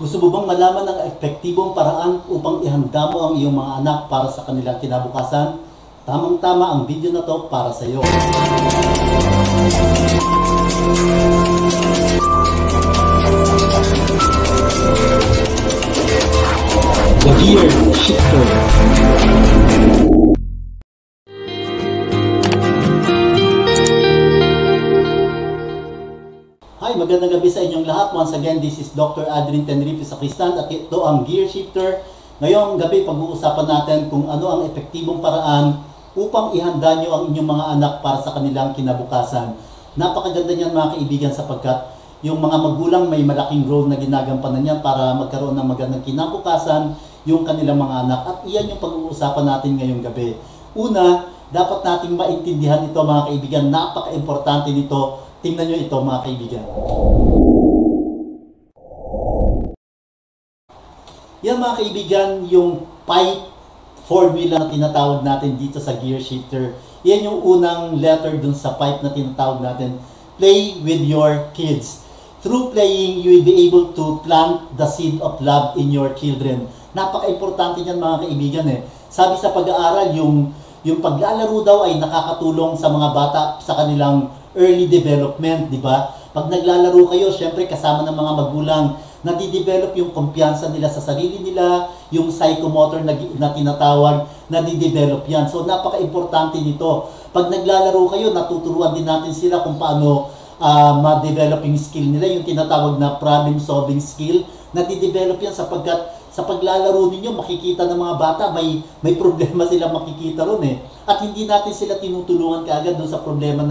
Gusto mo bang malaman ang epektibong paraan upang ihanda mo ang iyong mga anak para sa kanilang kinabukasan? Tamang-tama ang video na to para sa iyo. The Gear Shifter. Hi, magandang gabi sa inyong lahat. Once again, this is Dr. Adrian Tenerife Sacristan at ito ang Gear Shifter. Ngayong gabi, pag-uusapan natin kung ano ang epektibong paraan upang ihanda nyo ang inyong mga anak para sa kanilang kinabukasan. Napakaganda niyan mga kaibigan sapagkat yung mga magulang may malaking role na ginagampanan niyan para magkaroon ng magandang kinabukasan yung kanilang mga anak. At iyan yung pag-uusapan natin ngayong gabi. Una, dapat nating maintindihan ito mga kaibigan. Napaka-importante nito. Tingnan nyo ito mga kaibigan. Yan mga kaibigan, yung pipe formula na tinatawag natin dito sa Gear Shifter. Yan yung unang letter dun sa pipe na tinatawag natin. Play with your kids. Through playing, you will be able to plant the seed of love in your children. Napaka-importante yan mga kaibigan eh. Sabi sa pag-aaral, yung paglalaro daw ay nakakatulong sa mga bata sa kanilang early development, di ba? Pag naglalaro kayo, syempre kasama ng mga magulang, nadidevelop yung kumpiyansa nila sa sarili nila, yung psychomotor na tinatawag, nadidevelop yan. So, napaka-importante nito. Pag naglalaro kayo, natuturuan din natin sila kung paano ma-develop yung skill nila, yung tinatawag na problem-solving skill, nadidevelop yan sapagkat sa paglalaro ninyo, makikita ng mga bata, may problema sila makikita ron eh. At hindi natin sila tinutulungan kaagad doon sa problema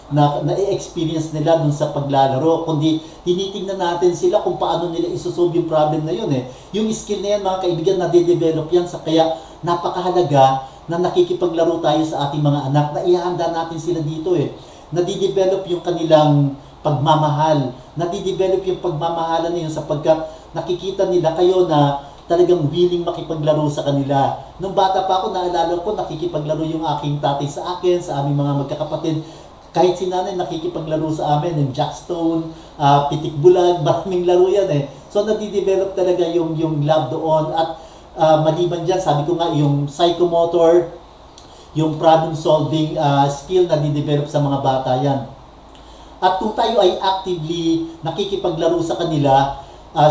na-experience nila dun sa paglalaro, kundi tinitingnan natin sila kung paano nila isusolve yung problem na yun eh. Yung skill na yan mga kaibigan, nade-develop yan, kaya napakahalaga na nakikipaglaro tayo sa ating mga anak, na ihanda natin sila dito eh. Nade-develop yung kanilang pagmamahal, nade-develop yung pagmamahalan na yun sapagkat nakikita nila kayo na talagang willing makipaglaro sa kanila. Nung bata pa ako, naalala ko, nakikipaglaro yung aking tatay sa akin, sa aming mga magkakapatid. Kahit si nanay nakikipaglaro sa amin, yung jackstone, pitik bulag, maraming laro yan eh. So nadidevelop talaga yung love doon. At maliban dyan, sabi ko nga, yung psychomotor, yung problem solving skill na didevelop sa mga bata yan. At kung tayo ay actively nakikipaglaro sa kanila,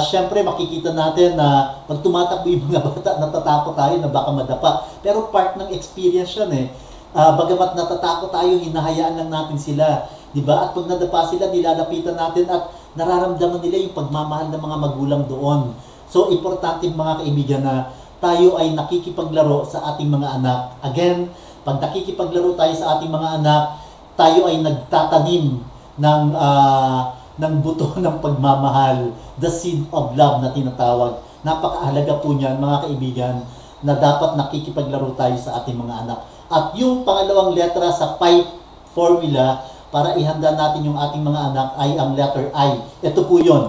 syempre makikita natin na pag tumatakbo yung mga bata, natatakot tayo na baka madapa. Pero part ng experience yan eh. Bagamat natatakot tayo, hinahayaan lang natin sila. Diba? At pag nadapa sila, nilalapitan natin at nararamdaman nila yung pagmamahal ng mga magulang doon. So, importante mga kaibigan na tayo ay nakikipaglaro sa ating mga anak. Again, pag nakikipaglaro tayo sa ating mga anak, tayo ay nagtatanim ng buto ng pagmamahal, the seed of love na tinatawag. Napakahalaga po niyan mga kaibigan na dapat nakikipaglaro tayo sa ating mga anak. At yung pangalawang letra sa pipe formula para ihanda natin yung ating mga anak ay ang letter I. Ito po yun.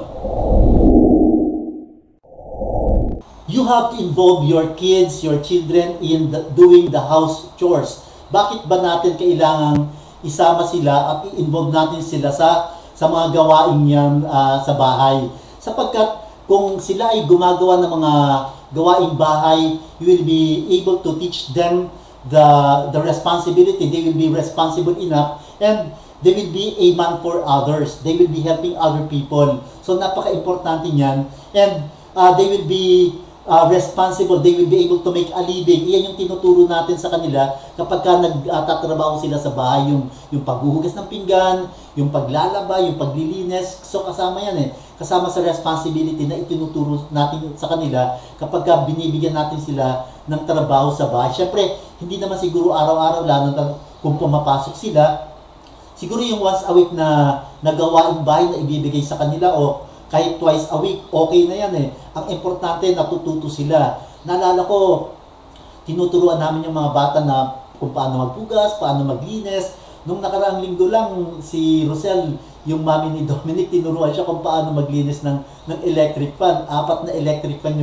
You have to involve your kids, your children in doing the house chores. Bakit ba natin kailangang isama sila at i-involve natin sila sa mga gawain yan sa bahay? Sapagkat kung sila ay gumagawa ng mga gawaing bahay, you will be able to teach them the responsibility. They will be responsible enough and they will be a man for others. They will be helping other people. So napaka-importante niyan. And they will be responsible. They will be able to make a living. Iyan yung tinuturo natin sa kanila kapag nagtatrabaho sila sa bahay. Yung paghuhugas ng pinggan, yung paglalaba, yung paglilinis. So kasama yan eh. Kasama sa responsibility na itinuturo natin sa kanila kapag binibigyan natin sila ng trabaho sa bahay. Siyempre, hindi naman siguro araw-araw, lalo na kung pumapasok sila. Siguro yung once a week na gawaing bahay na ibibigay sa kanila o kahit twice a week, okay na yan eh. Ang importante, natututo sila. Naalala ko, tinuturuan namin yung mga bata na kung paano magpugas, paano maglinis. Nung nakaraang linggo lang, si Rosel, yung mami ni Dominic, tinuruan siya kung paano maglinis ng electric fan. 4 na electric fan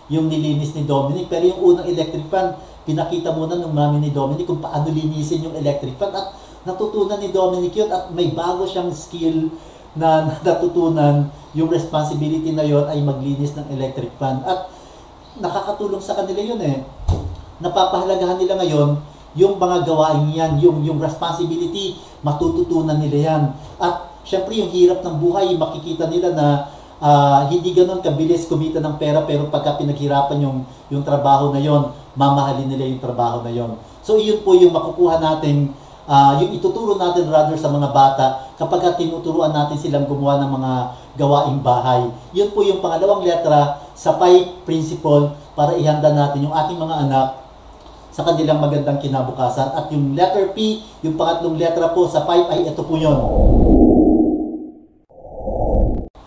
yung nilinis ni Dominic. Pero yung unang electric fan, pinakita muna ng mami ni Dominic kung paano linisin yung electric fan. At natutunan ni Dominic yun at may bago siyang skill na natutunan yung responsibility na yon ay maglinis ng electric fan. At nakakatulong sa kanila yun eh. Napapahalagahan nila ngayon yung mga gawain yan, yung responsibility, matututunan nila yan. At syempre yung hirap ng buhay, makikita nila na hindi ganun kabilis kumita ng pera, pero pagka pinaghirapan yung trabaho na yon, mamahalin nila yung trabaho na yon. So iyon po yung makukuha natin, yung ituturo natin rather sa mga bata kapag tinuturuan natin silang gumawa ng mga gawaing bahay. Yun po yung pangalawang letra sa PIPE principle para ihanda natin yung ating mga anak sa kanilang magandang kinabukasan. At yung letter P, yung pangatlong letra po sa PIPE ay ito po yun.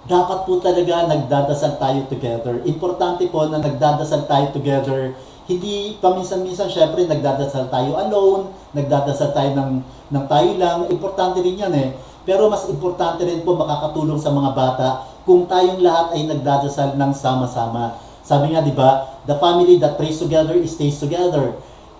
Dapat po talaga nagdadasal tayo together. Importante po na nagdadasal tayo together. Hindi paminsan-minsan, syempre, nagdadasal tayo alone, nagdadasal tayo ng tayo lang. Importante rin yan eh. Pero mas importante rin po makakatulong sa mga bata kung tayong lahat ay nagdadasal ng sama-sama. Sabi nga, di ba, the family that prays together stays together.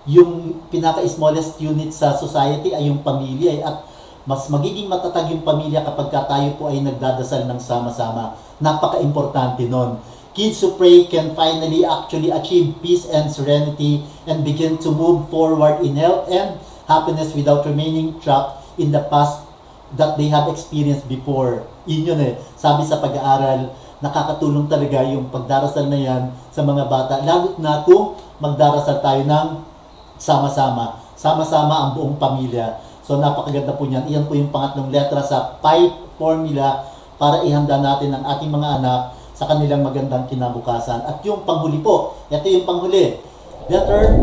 Yung pinaka-smallest unit sa society ay yung pamilya eh. At mas magiging matatag yung pamilya kapag tayo po ay nagdadasal ng sama-sama. Napaka-importante nun. Kids who pray can finally actually achieve peace and serenity and begin to move forward in health and happiness without remaining trapped in the past that they have experienced before. Yun eh. Sabi sa pag-aaral, nakakatulong talaga yung pagdarasal na yan sa mga bata. Lalo na kung magdarasal tayo ng sama-sama. Sama-sama ang buong pamilya. So napakaganda po niyan. Iyan po yung pangatlong letra sa PIPE formula para ihanda natin ang ating mga anak sa kanilang magandang kinabukasan. At yung panghuli po, ito yung panghuli. Letter,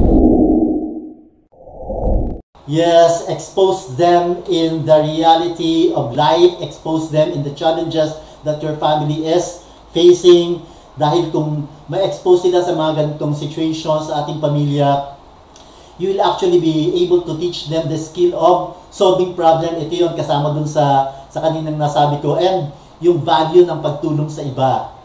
yes, expose them in the reality of life, expose them in the challenges that your family is facing. Dahil kung ma-expose sila sa mga ganitong situations sa ating pamilya, you will actually be able to teach them the skill of solving problem. Ito yun, kasama dun sa kaninang nasabi ko. And yung value ng pagtulong sa iba.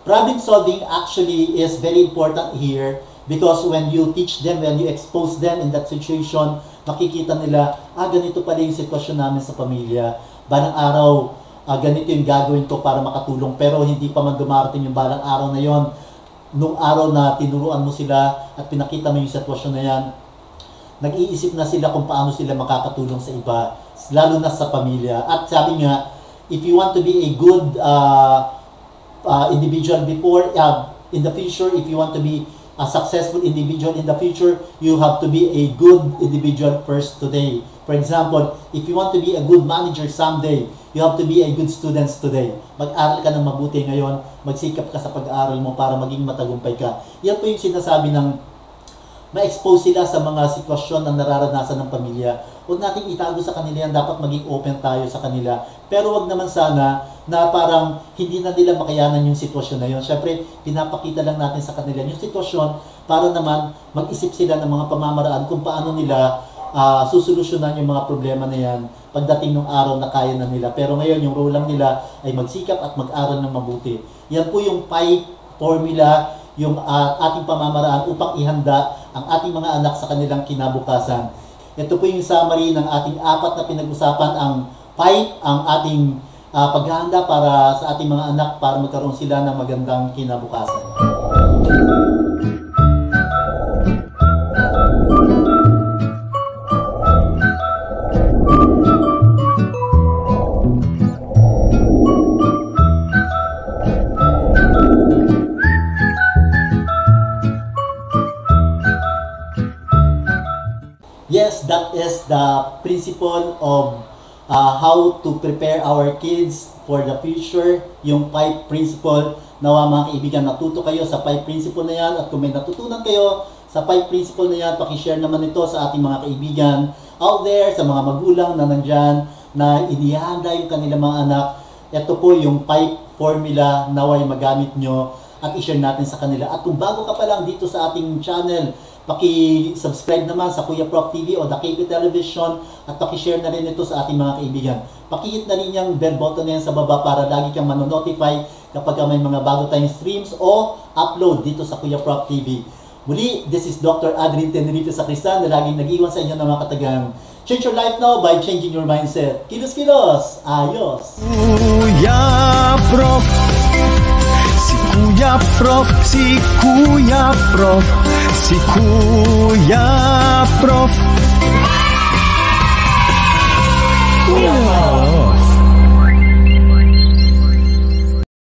Problem solving actually is very important here because when you teach them, when you expose them in that situation, makikita nila, ganito pala yung sitwasyon namin sa pamilya. Balang araw, ganito yung gagawin ko para makatulong. Pero hindi pa man dumarating yung balang araw na yon. Nung araw na tinuruan mo sila at pinakita mo yung sitwasyon na yan, nag-iisip na sila kung paano sila makakatulong sa iba, lalo na sa pamilya. At sabi nga, if you want to be a good individual in the future, if you want to be a successful individual in the future, you have to be a good individual first today. For example, if you want to be a good manager someday, you have to be a good student today. Mag-aral ka ng mabuti ngayon, magsikap ka sa pag-aaral mo para maging matagumpay ka. Yan po yung sinasabi ng ma-expose sila sa mga sitwasyon na nararanasan ng pamilya. Huwag nating itago sa kanila yan, dapat maging open tayo sa kanila. Pero wag naman sana na parang hindi na nila makayanan yung sitwasyon na yun. Siyempre, pinapakita lang natin sa kanila yung sitwasyon para naman mag-isip sila ng mga pamamaraan kung paano nila susolusyonan yung mga problema na yan pagdating ng araw na kaya na nila. Pero ngayon, yung role lang nila ay magsikap at mag-aral ng mabuti. Yan po yung PIPE formula, yung ating pamamaraan upang ihanda ang ating mga anak sa kanilang kinabukasan. Ito po yung summary ng ating apat na pinag-usapan, ang PIPE, ang ating paghahanda para sa ating mga anak para magkaroon sila ng magandang kinabukasan. Yes, that is the principle of how to prepare our kids for the future, yung PIPE principle. Nawa mga kaibigan, natuto kayo sa PIPE principle na yan, at kung may natutunan kayo sa PIPE principle na yan, pakishare naman ito sa ating mga kaibigan out there, sa mga magulang na nandyan, na inihanda yung kanilang mga anak. Ito po yung PIPE formula, naway magamit nyo at i-share natin sa kanila. At kung bago ka pa lang dito sa ating channel, paki-subscribe naman sa Kuya Prof TV o The KP Television at paki-share na rin ito sa ating mga kaibigan. Paki-hit na rin yung bell button na yan sa baba para lagi kang manonotify kapag may mga bago tayong streams o upload dito sa Kuya Prof TV. Muli, this is Dr. Adrian Tenerife Sacristan na laging nag-iwan sa inyo ng mga katagang Change your life now by changing your mindset. Kilos-kilos, ayos! Kuya Prof, si Kuya Prof, si Kuya Prof, si Kuya Prof.